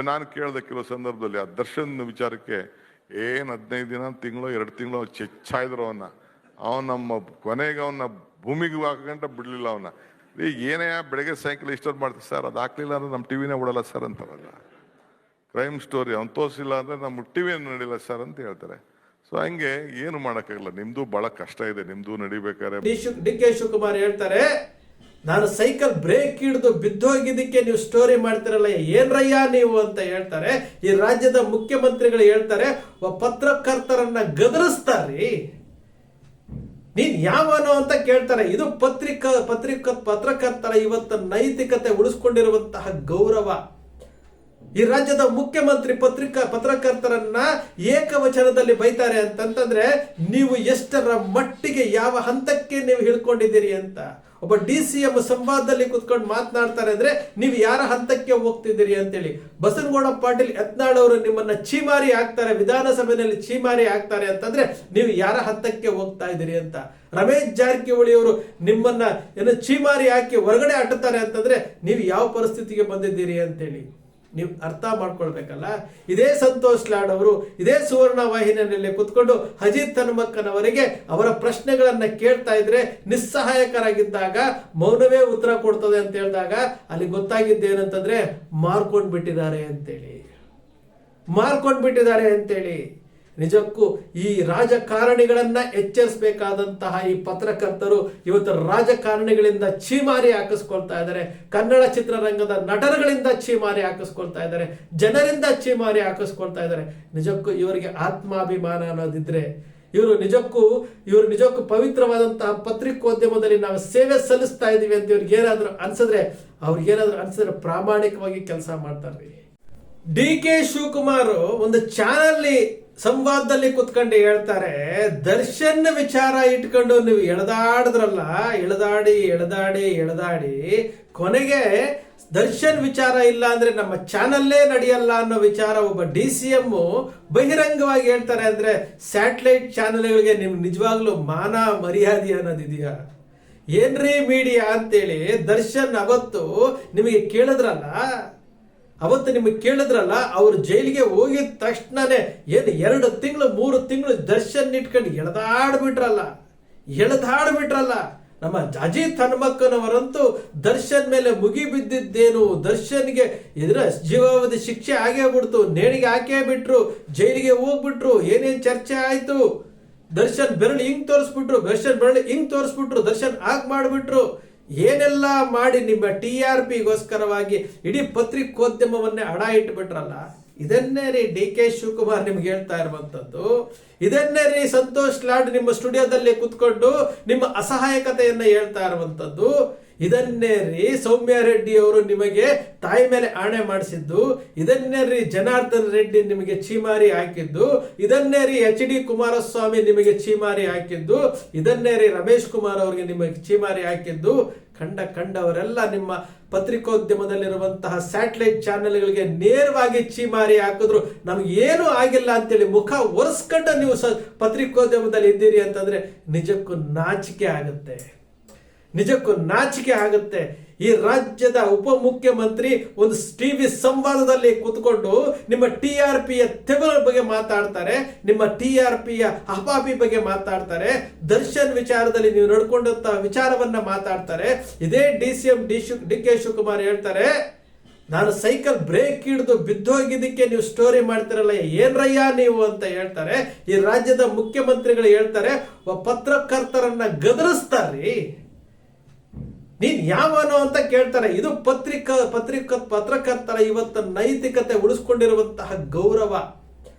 ನಾನು ಕೇಳಿದೆ ಕೆಲವು ಸಂದರ್ಭದಲ್ಲಿ ಆ ದರ್ಶನ್ ವಿಚಾರಕ್ಕೆ ಏನು 15 ದಿನ ತಿಂಗಳು 2 ತಿಂಗಳು ಚೆಚ್ಚಾಯಿದ್ರು ಅವನ ನಮ್ಮ ಕೊನೆಗೆ ಅವನ್ನ ಭೂಮಿಗೆ ಹಾಕಂಟ ಬಿಡ್ಲಿಲ್ಲ ಅವನ್ನ. ಏನೇ ಬೆಳಗ್ಗೆ ಸಾಯಂಕಾಲ ಇಷ್ಟೊಂದು ಮಾಡ್ತಾರೆ ಸರ್, ಅದು ಹಾಕ್ಲಿಲ್ಲ ಅಂದ್ರೆ ನಮ್ಮ ಟಿವಿನೇ ಬಿಡಲ್ಲ ಸರ್ ಅಂತಾರಲ್ಲ. ಕ್ರೈಮ್ ಸ್ಟೋರಿ ಅವ್ನು ತೋರಿಸಿಲ್ಲ ಅಂದ್ರೆ ನಮ್ಮ ಟಿವಿ ನಡಿಲ್ಲ ಸರ್ ಅಂತ ಹೇಳ್ತಾರೆ. ಸೊ ಹಂಗೆ ಏನು ಮಾಡೋಕ್ಕಾಗಲ್ಲ. ನಿಮ್ದು ಬಹಳ ಕಷ್ಟ ಇದೆ, ನಿಮ್ದು ನಡಿಬೇಕಾದ್ರೆ. ಡಿ ಕೆ ಶಿವಕುಮಾರ್ ಹೇಳ್ತಾರೆ, ನಾನು ಸೈಕಲ್ ಬ್ರೇಕ್ ಹಿಡಿದು ಬಿದ್ದೋಗಿದ್ದಕ್ಕೆ ನೀವು ಸ್ಟೋರಿ ಮಾಡ್ತಿರಲ್ಲ ಏನ್ರಯ್ಯ ನೀವು ಅಂತ ಹೇಳ್ತಾರೆ. ಈ ರಾಜ್ಯದ ಮುಖ್ಯಮಂತ್ರಿಗಳು ಹೇಳ್ತಾರೆ, ಪತ್ರಕರ್ತರನ್ನ ಗದರಿಸ್ತಾರ್ರಿ, ನೀನ್ ಯಾವನೋ ಅಂತ ಕೇಳ್ತಾರೆ. ಇದು ಪತ್ರಕರ್ತರ ಇವತ್ತು ನೈತಿಕತೆ ಉಳಿಸ್ಕೊಂಡಿರುವಂತಹ ಗೌರವ. ಈ ರಾಜ್ಯದ ಮುಖ್ಯಮಂತ್ರಿ ಪತ್ರಕರ್ತರನ್ನ ಏಕವಚನದಲ್ಲಿ ಬೈತಾರೆ ಅಂತಂತಂದ್ರೆ ನೀವು ಎಷ್ಟರ ಮಟ್ಟಿಗೆ ಯಾವ ಹಂತಕ್ಕೆ ನೀವು ಹಿಡ್ಕೊಂಡಿದ್ದೀರಿ ಅಂತ. ಒಬ್ಬ DCM ಸಂವಾದದಲ್ಲಿ ಕುತ್ಕೊಂಡು ಮಾತನಾಡ್ತಾರೆ ಅಂದ್ರೆ ನೀವು ಯಾರ ಹಂತಕ್ಕೆ ಹೋಗ್ತಿದ್ದೀರಿ ಅಂತೇಳಿ. ಬಸನಗೌಡ ಪಾಟೀಲ್ ಯತ್ನಾಳ್ ಅವರು ನಿಮ್ಮನ್ನ ಚೀಮಾರಿ ಹಾಕ್ತಾರೆ, ವಿಧಾನಸಭೆಯಲ್ಲಿ ಚೀಮಾರಿ ಹಾಕ್ತಾರೆ ಅಂತಂದ್ರೆ ನೀವು ಯಾರ ಹಂತಕ್ಕೆ ಹೋಗ್ತಾ ಇದ್ದೀರಿ ಅಂತ. ರಮೇಶ್ ಜಾರಕಿಹೊಳಿ ಅವರು ನಿಮ್ಮನ್ನ ಏನು ಚೀಮಾರಿ ಹಾಕಿ ಹೊರಗಡೆ ಅಟ್ಟುತ್ತಾರೆ ಅಂತಂದ್ರೆ ನೀವು ಯಾವ ಪರಿಸ್ಥಿತಿಗೆ ಬಂದಿದ್ದೀರಿ ಅಂತೇಳಿ ನೀವು ಅರ್ಥ ಮಾಡ್ಕೊಳ್ಬೇಕಲ್ಲ. ಇದೇ ಸಂತೋಷ್ ಲಾಡ್ ಅವರು ಇದೇ ಸುವರ್ಣ ವಾಹಿನಿಯಲ್ಲಿ ಕುತ್ಕೊಂಡು ಅಜಿತ್ ಹನುಮಕ್ಕನವರಿಗೆ ಅವರ ಪ್ರಶ್ನೆಗಳನ್ನ ಕೇಳ್ತಾ ಇದ್ರೆ ನಿಸ್ಸಹಾಯಕರಾಗಿದ್ದಾಗ ಮೌನವೇ ಉತ್ತರ ಕೊಡ್ತದೆ ಅಂತ ಹೇಳಿದಾಗ ಅಲ್ಲಿ ಗೊತ್ತಾಗಿದ್ದೇನಂತಂದ್ರೆ ಮಾರ್ಕೊಂಡ್ ಬಿಟ್ಟಿದ್ದಾರೆ ಅಂತೇಳಿ. ನಿಜಕ್ಕೂ ಈ ರಾಜಕಾರಣಿಗಳನ್ನ ಎಚ್ಚರಿಸಬೇಕಾದಂತಹ ಈ ಪತ್ರಕರ್ತರು ಇವತ್ತು ರಾಜಕಾರಣಿಗಳಿಂದ ಚೀಮಾರಿ ಹಾಕಿಸ್ಕೊಳ್ತಾ ಇದ್ದಾರೆ. ಕನ್ನಡ ಚಿತ್ರರಂಗದ ನಟರುಗಳಿಂದ ಚೀಮಾರಿ ಹಾಕಿಸ್ಕೊಳ್ತಾ ಇದ್ದಾರೆ, ಜನರಿಂದ ಚೀಮಾರಿ ಹಾಕಿಸ್ಕೊಳ್ತಾ ಇದ್ದಾರೆ. ನಿಜಕ್ಕೂ ಇವರಿಗೆ ಆತ್ಮಾಭಿಮಾನ ಅನ್ನೋದಿದ್ರೆ ಇವರು ನಿಜಕ್ಕೂ ಪವಿತ್ರವಾದಂತಹ ಪತ್ರಿಕೋದ್ಯಮದಲ್ಲಿ ನಾವು ಸೇವೆ ಸಲ್ಲಿಸ್ತಾ ಇದೀವಿ ಅಂತ ಅವ್ರಿಗೇನಾದ್ರೂ ಅನ್ಸಿದ್ರೆ ಪ್ರಾಮಾಣಿಕವಾಗಿ ಕೆಲಸ ಮಾಡ್ತಾರ್ರಿ. DK ಶಿವಕುಮಾರ್ ಒಂದು ಚಾನಲ್ ಸಂವಾದದಲ್ಲಿ ಕುತ್ಕೊಂಡು ಹೇಳ್ತಾರೆ, ದರ್ಶನ್ ವಿಚಾರ ಇಟ್ಕೊಂಡು ನೀವು ಎಳೆದಾಡಿ ಕೊನೆಗೆ ದರ್ಶನ್ ವಿಚಾರ ಇಲ್ಲ ಅಂದ್ರೆ ನಮ್ಮ ಚಾನಲ್ಲೇ ನಡೆಯಲ್ಲ ಅನ್ನೋ ವಿಚಾರ ಒಬ್ಬ DCM ಬಹಿರಂಗವಾಗಿ ಹೇಳ್ತಾರೆ ಅಂದ್ರೆ ಸ್ಯಾಟಲೈಟ್ ಚಾನೆಲ್ಗಳಿಗೆ ನಿಮ್ಗೆ ನಿಜವಾಗ್ಲೂ ಮಾನ ಮರ್ಯಾದೆ ಅನ್ನೋದಿದೆಯಾ? ಏನ್ರಿ ಮೀಡಿಯಾ ಅಂತೇಳಿ ದರ್ಶನ್ ಅವತ್ತು ನಿಮಗೆ ಕೇಳಿದ್ರಲ್ಲ, ಅವ್ರು ಜೈಲಿಗೆ ಹೋಗಿದ ತಕ್ಷಣನೇ ಏನು 2 ತಿಂಗಳು 3 ತಿಂಗಳು ದರ್ಶನ್ ಇಟ್ಕೊಂಡು ಎಳೆದಾಡ್ಬಿಟ್ರಲ್ಲ. ನಮ್ಮ ಅಜಿತ್ ಹನುಮಕ್ಕನವರಂತೂ ದರ್ಶನ್ ಮೇಲೆ ಮುಗಿ ಬಿದ್ದಿದ್ದೇನು, ದರ್ಶನ್ಗೆ ಜೀವಾವಧಿ ಶಿಕ್ಷೆ ಆಗೇ ಬಿಡ್ತು, ನೇಣಿಗೆ ಹಾಕೇ ಬಿಟ್ರು, ಜೈಲಿಗೆ ಹೋಗ್ಬಿಟ್ರು, ಏನೇನ್ ಚರ್ಚೆ ಆಯ್ತು. ದರ್ಶನ್ ಬೆರಳು ಹಿಂಗ್ ತೋರಿಸ್ಬಿಟ್ರು, ದರ್ಶನ್ ಹಾಗೆ ಮಾಡಿಬಿಟ್ರು, ಏನೆಲ್ಲ ಮಾಡಿ ನಿಮ್ಮ TRPಗೋಸ್ಕರವಾಗಿ ಇಡೀ ಪತ್ರಿಕೋದ್ಯಮವನ್ನೇ ಅಡ ಇಟ್ಬಿಟ್ರಲ್ಲ. ಇದನ್ನೇ ರೀ DK ಶಿವಕುಮಾರ್ ನಿಮ್ಗೆ ಹೇಳ್ತಾ ಇರುವಂತದ್ದು. ಇದನ್ನೇ ರೀ ಸಂತೋಷ್ ಲಾಡ್ ನಿಮ್ಮ ಸ್ಟುಡಿಯೋದಲ್ಲಿ ಕುತ್ಕೊಂಡು ನಿಮ್ಮ ಅಸಹಾಯಕತೆಯನ್ನ ಹೇಳ್ತಾ ಇರುವಂತದ್ದು. ಇದನ್ನೇ ರೀ ಸೌಮ್ಯ ರೆಡ್ಡಿ ಅವರು ನಿಮಗೆ ತಾಯಿ ಮೇಲೆ ಆಣೆ ಮಾಡಿಸಿದ್ದು. ಇದನ್ನೇ ರೀ ಜನಾರ್ದನ್ ರೆಡ್ಡಿ ನಿಮಗೆ ಚೀಮಾರಿ ಹಾಕಿದ್ದು. ಇದನ್ನೇ ರೀ HD ಕುಮಾರಸ್ವಾಮಿ ನಿಮಗೆ ಚೀಮಾರಿ ಹಾಕಿದ್ದು. ಇದನ್ನೇ ರೀ ರಮೇಶ್ ಕುಮಾರ್ ಅವರಿಗೆ ನಿಮಗೆ ಚೀಮಾರಿ ಹಾಕಿದ್ದು. ಕಂಡವರೆಲ್ಲ ನಿಮ್ಮ ಪತ್ರಿಕೋದ್ಯಮದಲ್ಲಿರುವಂತಹ ಸ್ಯಾಟಲೈಟ್ ಚಾನೆಲ್ಗಳಿಗೆ ನೇರವಾಗಿ ಚೀಮಾರಿ ಹಾಕಿದ್ರು ನಮ್ಗೆ ಏನೂ ಆಗಿಲ್ಲ ಅಂತೇಳಿ ಮುಖ ಒರೆಸ್ಕೊಂಡ ನೀವು ಪತ್ರಿಕೋದ್ಯಮದಲ್ಲಿ ಇದ್ದೀರಿ ಅಂತಂದ್ರೆ ನಿಜಕ್ಕೂ ನಾಚಿಕೆ ಆಗುತ್ತೆ. ಈ ರಾಜ್ಯದ ಉಪಮುಖ್ಯಮಂತ್ರಿ ಒಂದು ಟಿವಿ ಸಂವಾದದಲ್ಲಿ ಕೂತ್ಕೊಂಡು ನಿಮ್ಮ TRPಯ ತೆವರ ಬಗ್ಗೆ ಮಾತಾಡ್ತಾರೆ, ನಿಮ್ಮ TRPಯ ಹಪಾಪಿ ಬಗ್ಗೆ ಮಾತಾಡ್ತಾರೆ, ದರ್ಶನ್ ವಿಚಾರದಲ್ಲಿ ನೀವು ನಡ್ಕೊಂಡಂತ ವಿಚಾರವನ್ನ ಮಾತಾಡ್ತಾರೆ. ಇದೇ DK ಶಿವಕುಮಾರ್ ಹೇಳ್ತಾರೆ, ನಾನು ಸೈಕಲ್ ಬ್ರೇಕ್ ಹಿಡಿದು ಬಿದ್ದೋಗಿದ್ದಕ್ಕೆ ನೀವು ಸ್ಟೋರಿ ಮಾಡ್ತಿರಲ್ಲ ಏನ್ರಯ್ಯ ನೀವು ಅಂತ ಹೇಳ್ತಾರೆ. ಈ ರಾಜ್ಯದ ಮುಖ್ಯಮಂತ್ರಿಗಳು ಹೇಳ್ತಾರೆ, ಪತ್ರಕರ್ತರನ್ನ ಗದರಿಸ್ತಾರ್ರಿ, ನೀನ್ ಯಾವನೋ ಅಂತ ಕೇಳ್ತಾರೆ. ಇದು ಪತ್ರಕರ್ತರ ಇವತ್ತು ನೈತಿಕತೆ ಉಳಿಸ್ಕೊಂಡಿರುವಂತಹ ಗೌರವ.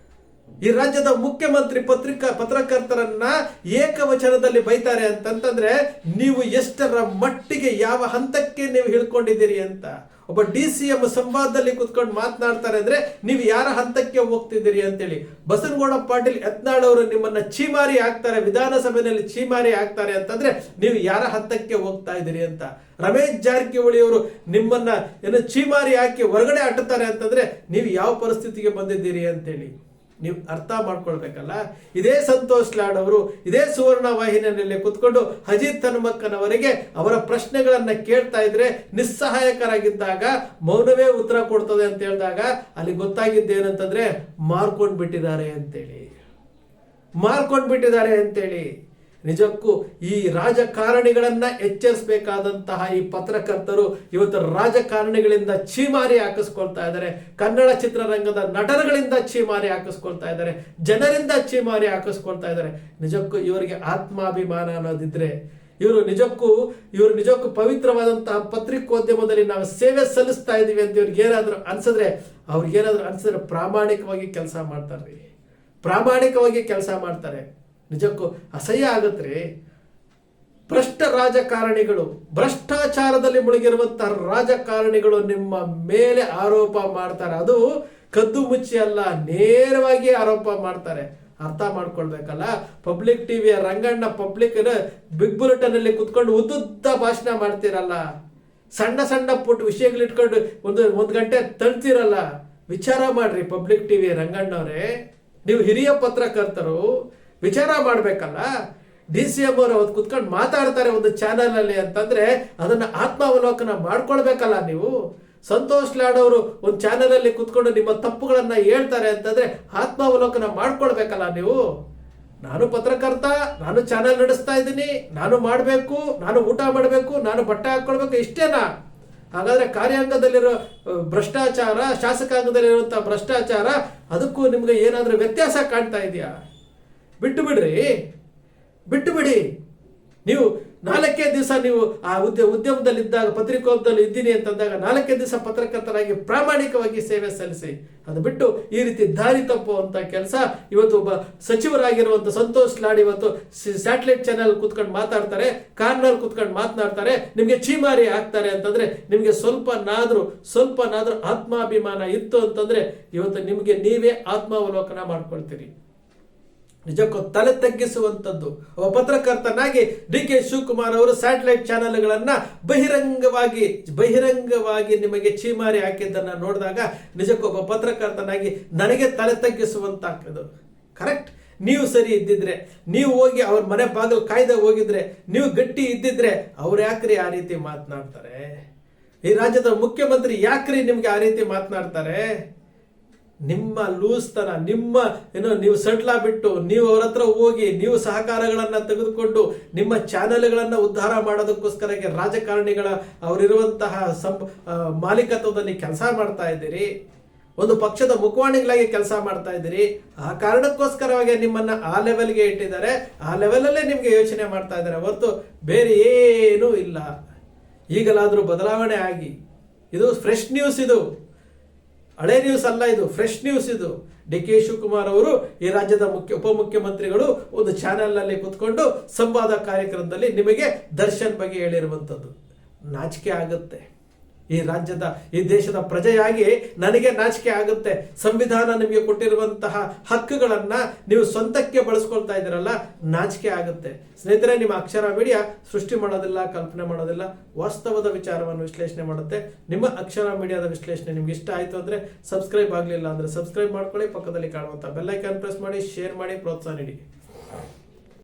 ಈ ರಾಜ್ಯದ ಮುಖ್ಯಮಂತ್ರಿ ಪತ್ರಕರ್ತರನ್ನ ಏಕವಚನದಲ್ಲಿ ಬೈತಾರೆ ಅಂತಂತಂದ್ರೆ ನೀವು ಎಷ್ಟರ ಮಟ್ಟಿಗೆ ಯಾವ ಹಂತಕ್ಕೆ ನೀವು ಹಿಡ್ಕೊಂಡಿದ್ದೀರಿ ಅಂತ. ಒಬ್ಬ DCM ಸಂವಾದದಲ್ಲಿ ಕುತ್ಕೊಂಡು ಮಾತನಾಡ್ತಾರೆ ಅಂದ್ರೆ ನೀವು ಯಾರ ಹಂತಕ್ಕೆ ಹೋಗ್ತಿದ್ದೀರಿ ಅಂತೇಳಿ. ಬಸನಗೌಡ ಪಾಟೀಲ್ ಯತ್ನಾಳ್ ಅವರು ನಿಮ್ಮನ್ನ ಚೀಮಾರಿ ಹಾಕ್ತಾರೆ, ವಿಧಾನಸಭೆಯಲ್ಲಿ ಚೀಮಾರಿ ಹಾಕ್ತಾರೆ ಅಂತಂದ್ರೆ ನೀವು ಯಾರ ಹಂತಕ್ಕೆ ಹೋಗ್ತಾ ಇದ್ದೀರಿ ಅಂತ. ರಮೇಶ್ ಜಾರಕಿಹೊಳಿ ಅವರು ನಿಮ್ಮನ್ನ ಏನು ಚೀಮಾರಿ ಹಾಕಿ ಹೊರಗಡೆ ಅಟ್ಟುತ್ತಾರೆ ಅಂತಂದ್ರೆ ನೀವು ಯಾವ ಪರಿಸ್ಥಿತಿಗೆ ಬಂದಿದ್ದೀರಿ ಅಂತೇಳಿ ನೀವು ಅರ್ಥ ಮಾಡ್ಕೊಳ್ಬೇಕಲ್ಲ. ಇದೇ ಸಂತೋಷ್ ಲಾಡ್ ಅವರು ಇದೇ ಸುವರ್ಣ ವಾಹಿನಿಯಲ್ಲಿ ಕುತ್ಕೊಂಡು ಅಜಿತ್ ಹನುಮಕ್ಕನವರಿಗೆ ಅವರ ಪ್ರಶ್ನೆಗಳನ್ನ ಕೇಳ್ತಾ ಇದ್ರೆ ನಿಸ್ಸಹಾಯಕರಾಗಿದ್ದಾಗ ಮೌನವೇ ಉತ್ತರ ಕೊಡ್ತದೆ ಅಂತ ಹೇಳಿದಾಗ ಅಲ್ಲಿ ಗೊತ್ತಾಗಿದ್ದೇನಂತಂದ್ರೆ ಮಾರ್ಕೊಂಡ್ಬಿಟ್ಟಿದ್ದಾರೆ ಅಂತೇಳಿ. ನಿಜಕ್ಕೂ ಈ ರಾಜಕಾರಣಿಗಳನ್ನ ಎಚ್ಚರಿಸಬೇಕಾದಂತಹ ಈ ಪತ್ರಕರ್ತರು ಇವತ್ತು ರಾಜಕಾರಣಿಗಳಿಂದ ಛೀಮಾರಿ ಹಾಕಿಸ್ಕೊಳ್ತಾ ಇದ್ದಾರೆ, ಕನ್ನಡ ಚಿತ್ರರಂಗದ ನಟರುಗಳಿಂದ ಛೀಮಾರಿ ಹಾಕಿಸ್ಕೊಳ್ತಾ ಇದ್ದಾರೆ, ಜನರಿಂದ ಛೀಮಾರಿ ಹಾಕಿಸ್ಕೊಳ್ತಾ ಇದ್ದಾರೆ. ನಿಜಕ್ಕೂ ಇವರಿಗೆ ಆತ್ಮಾಭಿಮಾನ ಅನ್ನೋದಿದ್ರೆ ಇವರು ನಿಜಕ್ಕೂ ಪವಿತ್ರವಾದಂತಹ ಪತ್ರಿಕೋದ್ಯಮದಲ್ಲಿ ನಾವು ಸೇವೆ ಸಲ್ಲಿಸ್ತಾ ಇದೀವಿ ಅಂತ ಇವ್ರಿಗೇನಾದ್ರೂ ಅನ್ಸಿದ್ರೆ ಪ್ರಾಮಾಣಿಕವಾಗಿ ಕೆಲಸ ಮಾಡ್ತಾರೆ. ನಿಜಕ್ಕೂ ಅಸಹ್ಯ ಆಗತ್ರಿ. ಭ್ರಷ್ಟ ರಾಜಕಾರಣಿಗಳು, ಭ್ರಷ್ಟಾಚಾರದಲ್ಲಿ ಮುಳುಗಿರುವಂತಹ ರಾಜಕಾರಣಿಗಳು ನಿಮ್ಮ ಮೇಲೆ ಆರೋಪ ಮಾಡ್ತಾರೆ. ಅದು ಕದ್ದು ಮುಚ್ಚಿ ಅಲ್ಲ, ನೇರವಾಗಿ ಆರೋಪ ಮಾಡ್ತಾರೆ. ಅರ್ಥ ಮಾಡ್ಕೊಳ್ಬೇಕಲ್ಲ. ಪಬ್ಲಿಕ್ ಟಿವಿಯ ರಂಗಣ್ಣ ಬಿಗ್ ಬುಲೆಟಿನ್ ಅಲ್ಲಿ ಕುತ್ಕೊಂಡು ಉದ್ದುದ್ದ ಭಾಷಣ ಮಾಡ್ತಿರಲ್ಲ, ಸಣ್ಣ ಪುಟ್ಟ ವಿಷಯಗಳಿಟ್ಕೊಂಡು ಒಂದು ಗಂಟೆ ತಳ್ತಿರಲ್ಲ. ವಿಚಾರ ಮಾಡ್ರಿ ಪಬ್ಲಿಕ್ ಟಿವಿ ರಂಗಣ್ಣವ್ರೆ, ನೀವು ಹಿರಿಯ ಪತ್ರಕರ್ತರು ವಿಚಾರ ಮಾಡ್ಬೇಕಲ್ಲ. DCM ಅವರು ಅವತ್ತು ಕುತ್ಕೊಂಡು ಮಾತಾಡ್ತಾರೆ ಒಂದು ಚಾನೆಲ್ ಅಲ್ಲಿ ಅಂತಂದ್ರೆ ಅದನ್ನ ಆತ್ಮಾವಲೋಕನ ಮಾಡ್ಕೊಳ್ಬೇಕಲ್ಲ ನೀವು. ಸಂತೋಷ್ ಲಾಡ್ ಅವರು ಒಂದು ಚಾನೆಲ್ ಅಲ್ಲಿ ಕುತ್ಕೊಂಡು ನಿಮ್ಮ ತಪ್ಪುಗಳನ್ನ ಹೇಳ್ತಾರೆ ಅಂತಂದ್ರೆ ಆತ್ಮಾವಲೋಕನ ಮಾಡ್ಕೊಳ್ಬೇಕಲ್ಲ ನೀವು. ನಾನು ಪತ್ರಕರ್ತ, ನಾನು ಚಾನೆಲ್ ನಡೆಸ್ತಾ ಇದ್ದೀನಿ, ನಾನು ಮಾಡಬೇಕು, ನಾನು ಊಟ ಮಾಡಬೇಕು, ನಾನು ಬಟ್ಟೆ ಹಾಕೊಳ್ಬೇಕು, ಇಷ್ಟೇನಾ? ಹಾಗಾದ್ರೆ ಕಾರ್ಯಾಂಗದಲ್ಲಿರೋ ಭ್ರಷ್ಟಾಚಾರ, ಶಾಸಕಾಂಗದಲ್ಲಿರುವಂತಹ ಭ್ರಷ್ಟಾಚಾರ, ಅದಕ್ಕೂ ನಿಮ್ಗೆ ಏನಾದ್ರೂ ವ್ಯತ್ಯಾಸ ಕಾಣ್ತಾ ಇದೆಯಾ? ಬಿಟ್ಟು ಬಿಡಿ. ನೀವು 4 ದಿವಸ ನೀವು ಆ ಉದ್ಯಮದಲ್ಲಿ ಇದ್ದಾಗ, ಪತ್ರಿಕೋದ್ಯಮದಲ್ಲಿ ಇದ್ದೀನಿ ಅಂತಂದಾಗ 4 ದಿವಸ ಪತ್ರಕರ್ತರಾಗಿ ಪ್ರಾಮಾಣಿಕವಾಗಿ ಸೇವೆ ಸಲ್ಲಿಸಿ. ಅದು ಬಿಟ್ಟು ಈ ರೀತಿ ದಾರಿ ತಪ್ಪುವಂತ ಕೆಲಸ ಇವತ್ತು ಒಬ್ಬ ಸಚಿವರಾಗಿರುವಂತ ಸಂತೋಷ್ ಲಾಡ್ ಇವತ್ತು ಸ್ಯಾಟಲೈಟ್ ಚಾನೆಲ್ ಕುತ್ಕೊಂಡು ಮಾತಾಡ್ತಾರೆ, ಕಾರ್ನಲ್ಲಿ ಕುತ್ಕೊಂಡು ಮಾತನಾಡ್ತಾರೆ, ನಿಮ್ಗೆ ಛೀಮಾರಿ ಹಾಕ್ತಾರೆ ಅಂತಂದ್ರೆ ನಿಮ್ಗೆ ಸ್ವಲ್ಪನಾದ್ರೂ ಆತ್ಮಾಭಿಮಾನ ಇತ್ತು ಅಂತಂದ್ರೆ ಇವತ್ತು ನಿಮ್ಗೆ ನೀವೇ ಆತ್ಮಾವಲೋಕನ ಮಾಡ್ಕೊಳ್ತೀರಿ. ನಿಜಕ್ಕೂ ತಲೆ ತಗ್ಗಿಸುವಂತದ್ದು. ಒಬ್ಬ ಪತ್ರಕರ್ತನಾಗಿ DK ಶಿವಕುಮಾರ್ ಅವರು ಸ್ಯಾಟಲೈಟ್ ಚಾನೆಲ್ಗಳನ್ನ ಬಹಿರಂಗವಾಗಿ ನಿಮಗೆ ಛೀಮಾರಿ ಹಾಕಿದ್ದನ್ನ ನೋಡಿದಾಗ ನಿಜಕ್ಕೂ ಒಬ್ಬ ಪತ್ರಕರ್ತನಾಗಿ ನನಗೆ ತಲೆ ತಗ್ಗಿಸುವಂತದ್ದು. ಕರೆಕ್ಟ್. ನೀವು ಸರಿ ಇದ್ದಿದ್ರೆ, ನೀವು ಹೋಗಿ ಅವ್ರ ಮನೆ ಬಾಗಿಲು ಕಾಯ್ದೆ ಹೋಗಿದ್ರೆ, ನೀವು ಗಟ್ಟಿ ಇದ್ದಿದ್ರೆ ಅವ್ರು ಯಾಕ್ರಿ ಆ ರೀತಿ ಮಾತನಾಡ್ತಾರೆ? ಈ ರಾಜ್ಯದ ಮುಖ್ಯಮಂತ್ರಿ ಯಾಕ್ರಿ ನಿಮ್ಗೆ ಆ ರೀತಿ ಮಾತನಾಡ್ತಾರೆ? ನಿಮ್ಮ ಲೂಸ್ತನ, ನೀವು ಸಡ್ಲ ಬಿಟ್ಟು ನೀವು ಅವ್ರ ಹತ್ರ ಹೋಗಿ ನೀವು ಸಹಕಾರಗಳನ್ನ ತೆಗೆದುಕೊಂಡು ನಿಮ್ಮ ಚಾನೆಲ್ಗಳನ್ನ ಉದ್ಧಾರ ಮಾಡೋದಕ್ಕೋಸ್ಕರ ರಾಜಕಾರಣಿಗಳ ಅವರಿರುವಂತಹ ಮಾಲೀಕತ್ವದಲ್ಲಿ ಕೆಲಸ ಮಾಡ್ತಾ ಇದ್ದೀರಿ. ಒಂದು ಪಕ್ಷದ ಮುಖವಾಣಿಗಳಾಗಿ ಕೆಲಸ ಮಾಡ್ತಾ ಇದ್ದೀರಿ. ಆ ಕಾರಣಕ್ಕೋಸ್ಕರವಾಗಿ ನಿಮ್ಮನ್ನ ಆ ಲೆವೆಲ್ಗೆ ಇಟ್ಟಿದ್ದಾರೆ. ಆ ಲೆವೆಲಲ್ಲೇ ನಿಮ್ಗೆ ಯೋಚನೆ ಮಾಡ್ತಾ ಇದ್ದಾರೆ ಹೊರತು ಬೇರೆ ಏನೂ ಇಲ್ಲ. ಈಗಲಾದ್ರೂ ಬದಲಾವಣೆ ಆಗಿ. ಇದು ಫ್ರೆಶ್ ನ್ಯೂಸ್, ಇದು ಹಳೆ ನ್ಯೂಸ್ ಅಲ್ಲ, ಇದು ಫ್ರೆಶ್ ನ್ಯೂಸ್. ಇದು DK ಶಿವಕುಮಾರ್ ಅವರು ಈ ರಾಜ್ಯದ ಉಪಮುಖ್ಯಮಂತ್ರಿಗಳು ಒಂದು ಚಾನೆಲ್ ನಲ್ಲಿ ಕುತ್ಕೊಂಡು ಸಂವಾದ ಕಾರ್ಯಕ್ರಮದಲ್ಲಿ ನಿಮಗೆ ದರ್ಶನ್ ಬಗ್ಗೆ ಹೇಳಿರುವಂತದ್ದು. ನಾಚಿಕೆ ಆಗುತ್ತೆ. ಈ ದೇಶದ ಪ್ರಜೆಯಾಗಿ ನನಗೆ ನಾಚಿಕೆ ಆಗುತ್ತೆ. ಸಂವಿಧಾನ ನಿಮಗೆ ಕೊಟ್ಟಿರುವಂತಹ ಹಕ್ಕುಗಳನ್ನ ನೀವು ಸ್ವಂತಕ್ಕೆ ಬಳಸ್ಕೊಳ್ತಾ ಇದ್ದೀರಲ್ಲ, ನಾಚಿಕೆ ಆಗುತ್ತೆ. ಸ್ನೇಹಿತರೆ, ನಿಮ್ಮ ಅಕ್ಷರ ಮೀಡಿಯಾ ಸೃಷ್ಟಿ ಮಾಡೋದಿಲ್ಲ, ಕಲ್ಪನೆ ಮಾಡೋದಿಲ್ಲ, ವಾಸ್ತವದ ವಿಚಾರವನ್ನು ವಿಶ್ಲೇಷಣೆ ಮಾಡುತ್ತೆ. ನಿಮ್ಮ ಅಕ್ಷರ ಮೀಡಿಯಾದ ವಿಶ್ಲೇಷಣೆ ನಿಮ್ಗೆ ಇಷ್ಟ ಆಯ್ತು ಅಂದ್ರೆ ಸಬ್ಸ್ಕ್ರೈಬ್ ಆಗಲಿಲ್ಲ ಅಂದ್ರೆ ಸಬ್ಸ್ಕ್ರೈಬ್ ಮಾಡ್ಕೊಳ್ಳಿ, ಪಕ್ಕದಲ್ಲಿ ಕಾಣುವಂತ ಬೆಲ್ ಐಕಾನ್ ಪ್ರೆಸ್ ಮಾಡಿ, ಶೇರ್ ಮಾಡಿ, ಪ್ರೋತ್ಸಾಹ ನೀಡಿ.